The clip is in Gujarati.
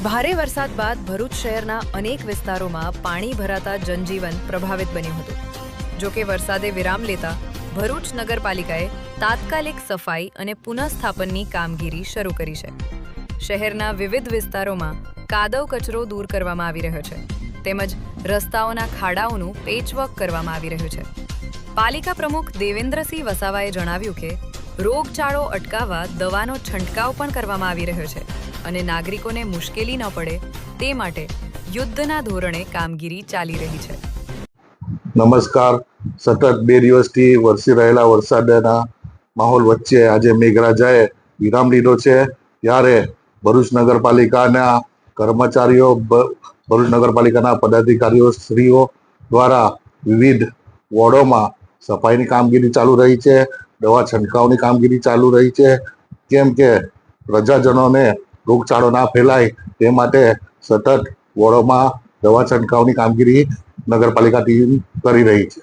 ભારે વરસાદ બાદ ભરૂચ શહેરના અનેક વિસ્તારોમાં પાણી ભરાતા જનજીવન પ્રભાવિત બન્યું હતું. જો કે વરસાદે વિરામ લેતા ભરૂચ નગરપાલિકાએ તાત્કાલિક સફાઈ અને પુનઃસ્થાપનની કામગીરી શરૂ કરી છે. શહેરના વિવિધ વિસ્તારોમાં કાદવ કચરો દૂર કરવામાં આવી રહ્યો છે તેમજ રસ્તાઓના ખાડાઓનું પેચવર્ક કરવામાં આવી રહ્યું છે. પાલિકા પ્રમુખ દેવેન્દ્રસિંહ વસાવાએ જણાવ્યું કે રોગચાળો અટકાવવા દવાનો છંટકાવ પણ કરવામાં આવી રહ્યો છે અને નાગરિકોને મુશ્કેલી ન પડે તે માટે યુદ્ધના ધોરણે કામગીરી ચાલી રહી છે. નમસ્કાર. સતત 2 દિવસથી વરસી રહેલા વરસાદના માહોલ વચ્ચે આજે મેઘરાજાએ વિરામ લીધો છે. ત્યારે ભરૂચ નગરપાલિકાના કર્મચારીઓ, ભરૂચ નગરપાલિકાના પદાધિકારીઓ શ્રીઓ દ્વારા વિવિધ વોર્ડોમાં સફાઈની કામગીરી ચાલુ રહી છે, દવા છંટકાવની કામગીરી ચાલુ રહી છે. કેમ કે પ્રજાજનોને રોગચાળો ના ફેલાય તે માટે સતત વોર્ડોમાં દવા છંટકાવની કામગીરી નગરપાલિકા ટીમ કરી રહી છે.